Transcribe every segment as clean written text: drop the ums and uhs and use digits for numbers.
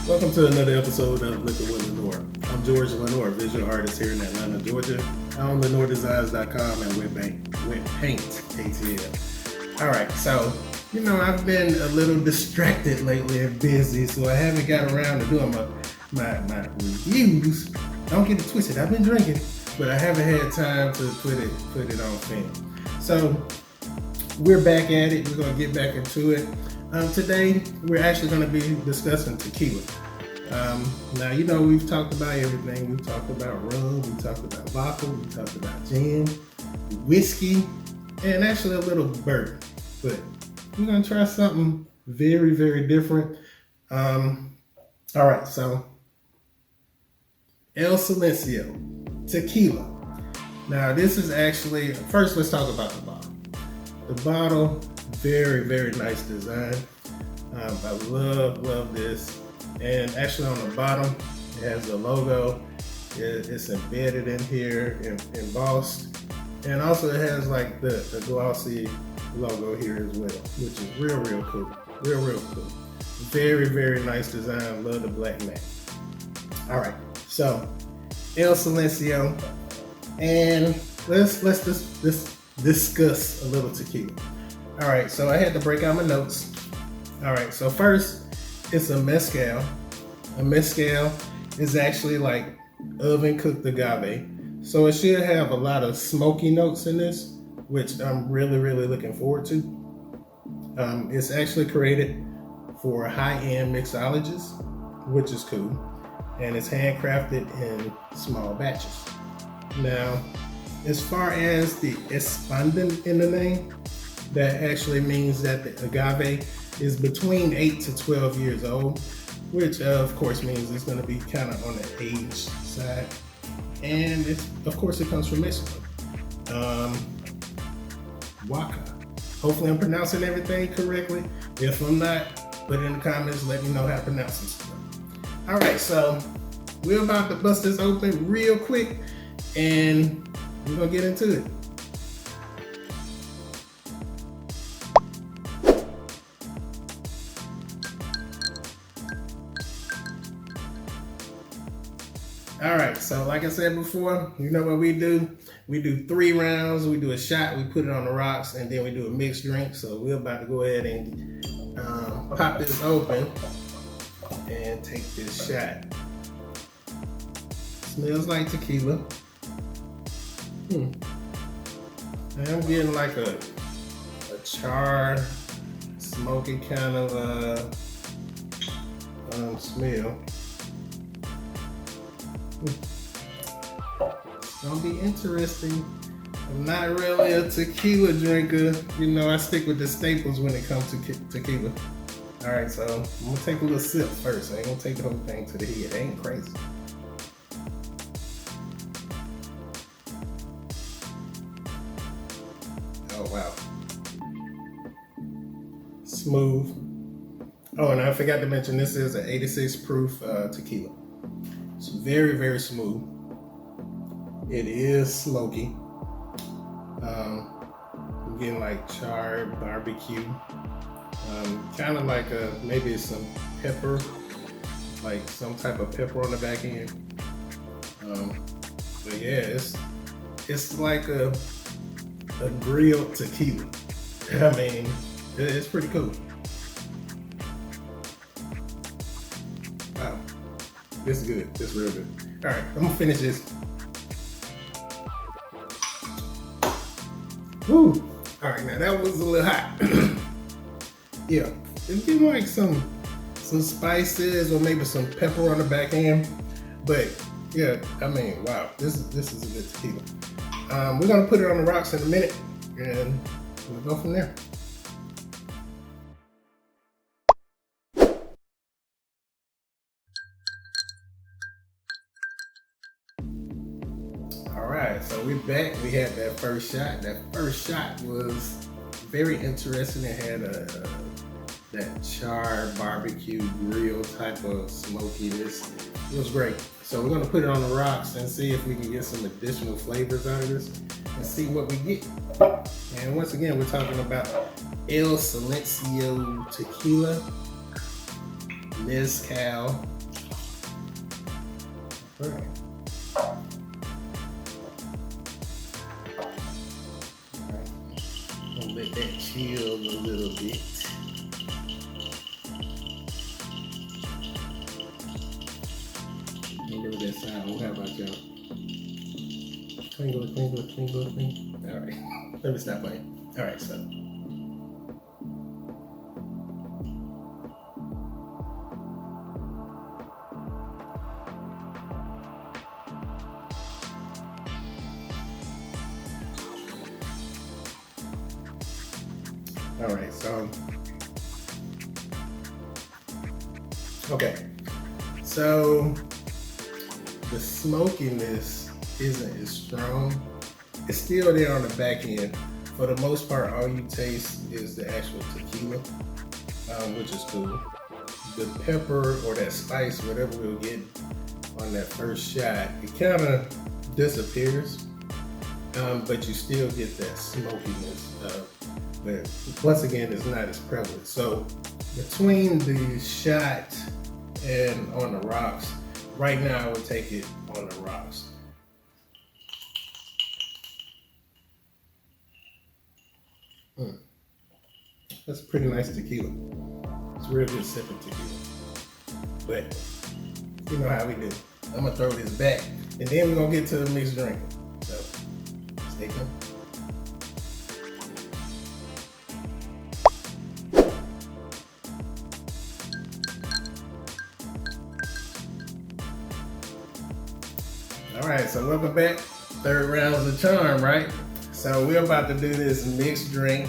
Welcome to another episode of Liquor with Lenoir. I'm George Lenoir, visual artist here in Atlanta, Georgia. I own lenoirdesigns.com and Wet Paint ATL. All right, so I've been a little distracted lately and busy, so I haven't got around to doing my reviews. Don't get it twisted. I've been drinking, but I haven't had time to put it on film. So we're back at it. We're gonna get back into it. Today, we're actually going to be discussing tequila. Now, we've talked about everything. We've talked about rum, we talked about vodka, we talked about gin, whiskey, and actually a little bourbon. But we're going to try something very, very different. All right, so El Silencio tequila. Now, this is actually, first let's talk about the bottle. The bottle, very, very nice design. I love this. And actually on the bottom, it has the logo. It's embedded in here, embossed. And also it has like the glossy logo here as well, which is real cool. Real cool. Very, very nice design. Love the black matte. All right, so El Silencio. And let's discuss a little tequila. All right, so I had to break out my notes. All right, so first, it's a mezcal. A mezcal is actually like oven cooked agave. So it should have a lot of smoky notes in this, which I'm really looking forward to. It's actually created for high-end mixologists, which is cool. And it's handcrafted in small batches. Now, as far as the Espandin in the name, that actually means that the agave is between 8 to 12 years old, which of course means it's going to be kind of on the aged side. And of course it comes from Mexico. Waka. Hopefully I'm pronouncing everything correctly. If I'm not, put it in the comments, let me know how to pronounce this. All right, so we're about to bust this open real quick and we're gonna get into it. All right, so like I said before, you know what we do? We do 3 rounds. We do a shot, we put it on the rocks, and then we do a mixed drink. So we're about to go ahead and pop this open and take this shot. Smells like tequila. And I'm getting like a charred, smoky kind of smell. It's gonna be interesting. I'm not really a tequila drinker. I stick with the staples when it comes to tequila. All right, so I'm gonna take a little sip first. I ain't gonna take the whole thing to the head. It ain't crazy. Oh, wow. Smooth. Oh, and I forgot to mention, this is an 86 proof tequila. It's very smooth. It is smoky. I'm getting like charred barbecue. Kind of like maybe some pepper, like some type of pepper on the back end. But yeah, it's like a grilled tequila. I mean, it's pretty cool. Wow, this is good. This is real good. All right, I'm gonna finish this. Woo! All right, now that was a little hot. Yeah, it's getting like some spices or maybe some pepper on the back end. But yeah, I mean, wow, this is a good tequila. We're gonna put it on the rocks in a minute, and we'll go from there. All right, so we're back. We had that first shot. That first shot was very interesting. It had that charred barbecue grill type of smokiness. It was great. So we're gonna put it on the rocks and see if we can get some additional flavors out of this and see what we get. And once again, we're talking about El Silencio tequila, mezcal, All right. I'll let that chill a little bit. Look at that sound. How about y'all? Twinkle, twinkle, twinkle, twinkle. All right. Let me stop playing. All right, so. All right, so. Okay. So the smokiness isn't as strong. It's still there on the back end. For the most part, all you taste is the actual tequila, which is cool. The pepper or that spice, whatever we'll get on that first shot, it kind of disappears, but you still get that smokiness. But once again, it's not as prevalent. So between the shot and on the rocks, right now I would take it on the rocks. That's pretty nice tequila. It's real good sipping tequila. But you know how we do. I'm gonna throw this back and then we're gonna get to the mixed drink. So stay tuned. All right, so welcome back. Third round's the charm, right? So we're about to do this mixed drink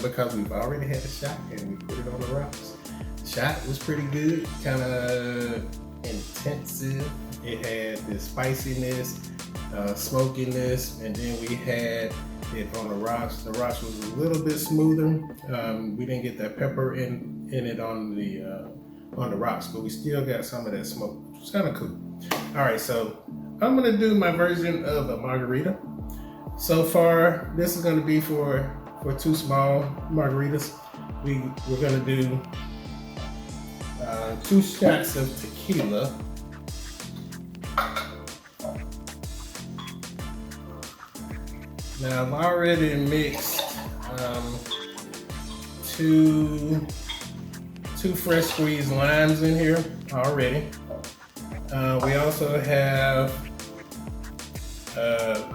because we've already had a shot and we put it on the rocks. The shot was pretty good, kind of intensive. It had the spiciness, smokiness, and then we had it on the rocks. The rocks was a little bit smoother. We didn't get that pepper in it on the rocks, but we still got some of that smoke. It's kind of cool. All right, so I'm gonna do my version of a margarita. So far, this is gonna be for 2 small margaritas. We're gonna do 2 shots of tequila. Now I've already mixed 2 fresh squeezed limes in here already. We also have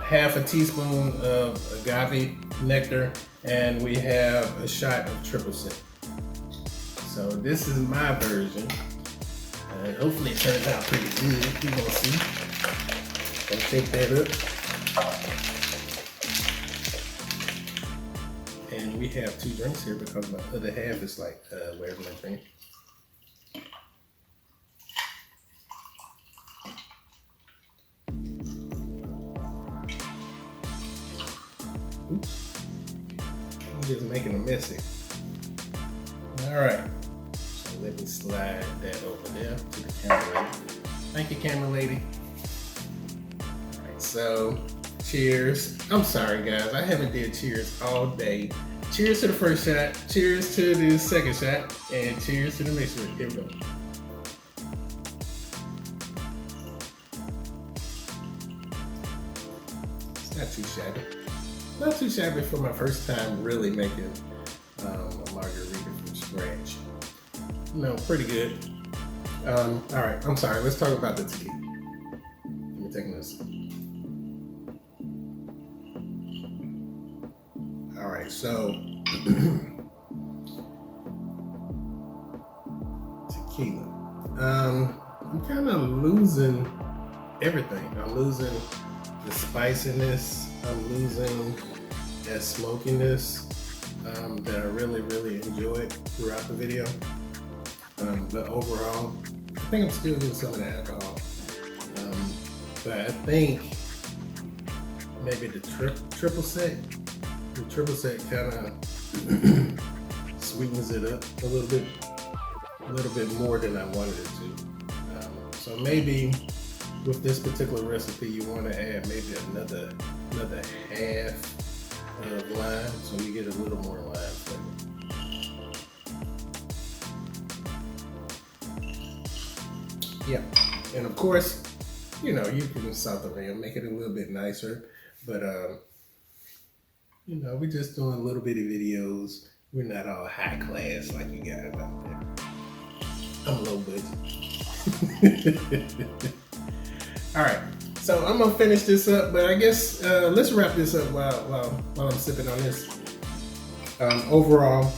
half a teaspoon of agave nectar, and we have a shot of triple sec. So this is my version. Hopefully it turns out pretty good. You're gonna see. Gonna shake that up. And we have 2 drinks here because my other half is like, where's my drink? Oops. I'm just making a mess here. All right. So let me slide that over there to the camera lady. Thank you, camera lady. All right, so cheers. I'm sorry, guys. I haven't did cheers all day. Cheers to the first shot. Cheers to the second shot. And cheers to the mixture. Here we go. It's not too shabby. Not too shabby for my first time really making a margarita from scratch. No, pretty good. All right, I'm sorry. Let's talk about the tequila. Let me take another sip. All right, so tequila. I'm kind of losing everything. I'm losing the spiciness. I'm losing that smokiness that I really, really enjoyed throughout the video. But overall, I think I'm still getting some of the alcohol. But I think maybe the triple sec kind of sweetens it up a little bit more than I wanted it to. So maybe with this particular recipe, you want to add maybe another half of lime, so you get a little more lime flavor. Yeah, and of course, you know, you can salt the rim, make it a little bit nicer. But, you know, we're just doing little bitty videos. We're not all high class like you guys out there. I'm low budget. All right, so I'm gonna finish this up, but I guess let's wrap this up while I'm sipping on this. Overall,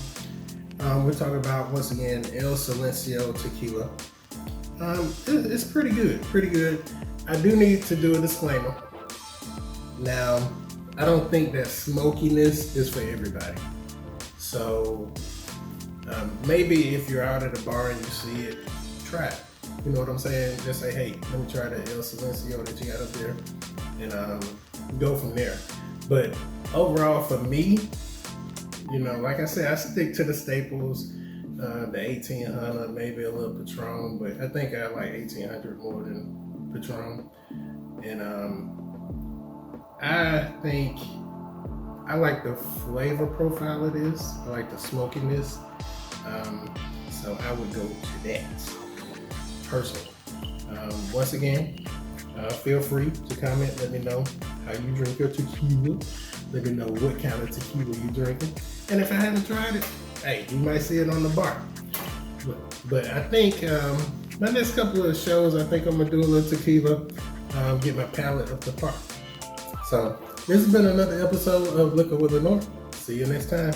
we're talking about, once again, El Silencio tequila. It's pretty good, pretty good. I do need to do a disclaimer. Now, I don't think that smokiness is for everybody. So maybe if you're out at a bar and you see it, try it. You know what I'm saying? Just say, hey, let me try the El Silencio that you got up there, and go from there. But overall, for me, you know, like I said, I stick to the staples, the 1800, maybe a little Patron, but I think I like 1800 more than Patron. And I think I like the flavor profile of this. I like the smokiness. So I would go to that, personally. Once again, feel free to comment. Let me know how you drink your tequila. Let me know what kind of tequila you're drinking. And if I haven't tried it, hey, you might see it on the bar. But I think my next couple of shows, I think I'm gonna do a little tequila, get my palate up to par. So this has been another episode of Liquor with Lenoir. See you next time.